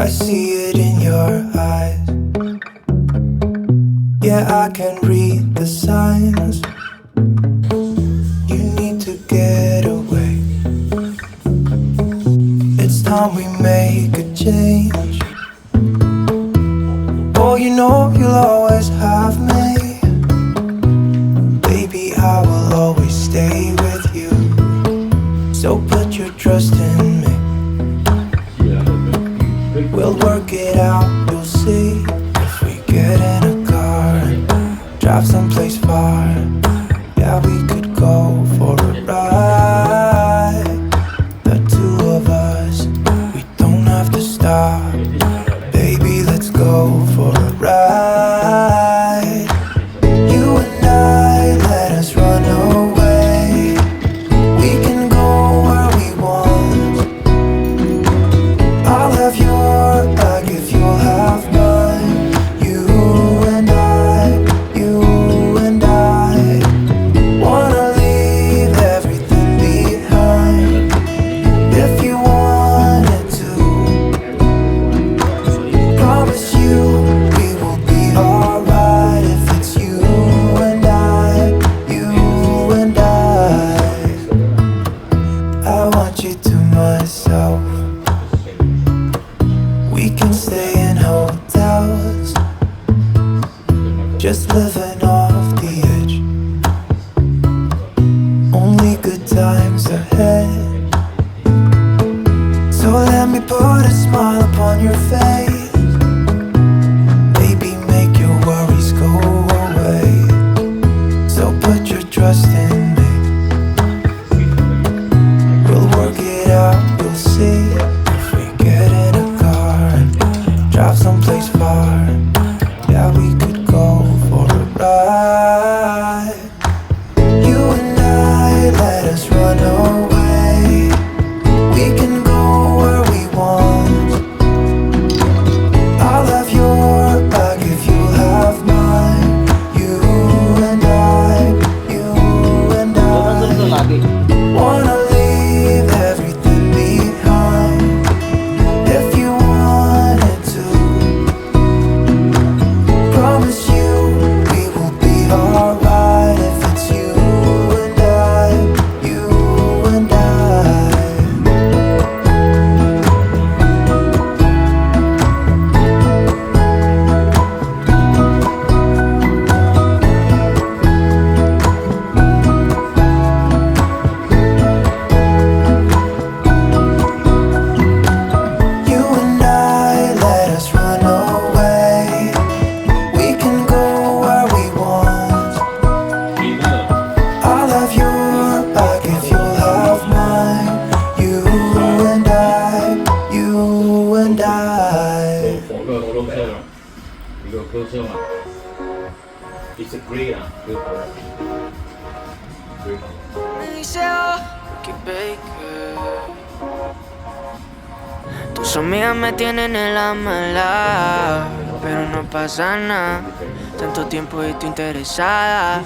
I see it in your eyes. Yeah, I can read the signs. You need to get away. It's time we make a change. Oh, you know you'll always have me. Baby, I will always stay with you. So put your trust in me. We'll work it out, you'll see. If we get in a car and drive someplace far, yeah, we could go for a ride. The two of us, we don't have to stop. Baby, let's go for a ride. You and I, let us run away. We can go where we want. I'll have your back if you'll have mine. You and I wanna leave everything behind. If you wanted to, promise you we will be alright. If it's you and I want you to myself. We can stay in hotels, just living off the edge. Only good times ahead. So let me put a smile upon your face. Baby, make your worries go away. So put your trust in me. We'll work it out, you'll see. If we get in a car and drive someplace far, yeah, we could go for a ride. You and I, let us run away. We can go where we want. I'll have your back if you'll have mine. You and I wanna leave everything behind. If you wanted to, promise you we will be alright. If it's you and I. You and I, let us run away. We can go where we want. I'll have your back if you'll have mine. You and I. 我个活动车嘛，一个歌车嘛，It's a great 啊，歌手。Me dice, oh, que baker. Tus amigas me tienen en la mala, pero no pasa nada. Tanto tiempo y tú interesada,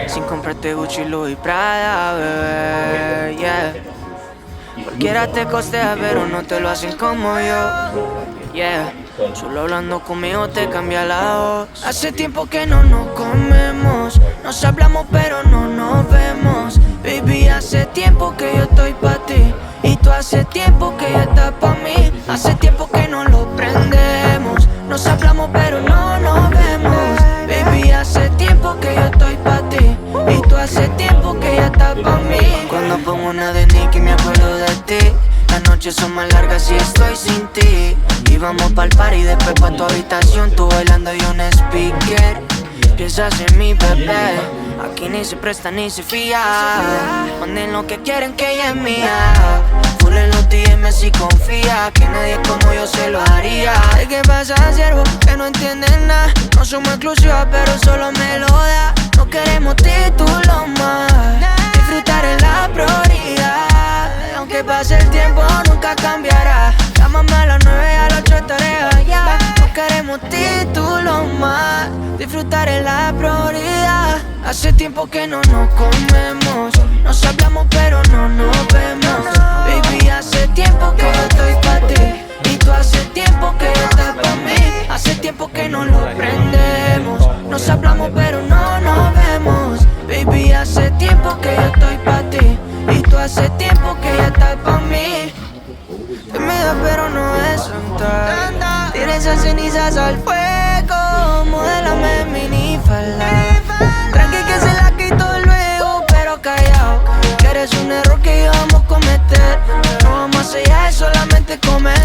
sin comprarte Gucci, Louis, Prada, bebé, yeah. Cualquiera te costea, pero no te lo hacen como yo, yeah. Solo hablando conmigo te cambia la voz. Hace tiempo que no nos comemos, nos hablamos pero no nos vemos. Baby, hace tiempo que yo estoy pa' ti, y tú hace tiempo que ya estás pa' mí. Hace tiempo que no lo prendemos, nos hablamos pero no nos vemos. Baby, hace tiempo que yo estoy pa' ti, y tú hace tiempo que ya estás pa' mí. Cuando pongo una de Nicky me acuerdo de ti. Las noches son más largas y estoy sin ti. Y vamos pa'l party y después pa' tu habitación, tú bailando y un speaker. Piensas en mi bebé, aquí ni se presta ni se fía. Manden lo que quieren que ella es mía. Full en los DMs y confía que nadie como yo se lo haría. ¿De qué pasa, siervo? Que no entienden nada. No somos exclusivas pero solo me lo da. No queremos títulos más, disfrutar es la prioridad. Aunque pase el tiempo nunca cambiará. Llámame a las 9 y a las 8 estaré allá. No queremos títulos más, disfrutar es la prioridad. Hace tiempo que no nos comemos, nos hablamos pero no nos vemos. Baby, hace tiempo que yo estoy pa' ti, y tú hace tiempo que amiga, pero no es santa. Tira esas cenizas al fuego, modélame minifalda. Tranqui que se la quito luego, pero callao, que eres un error que íbamos a cometer. No vamos a sellar, solamente comer.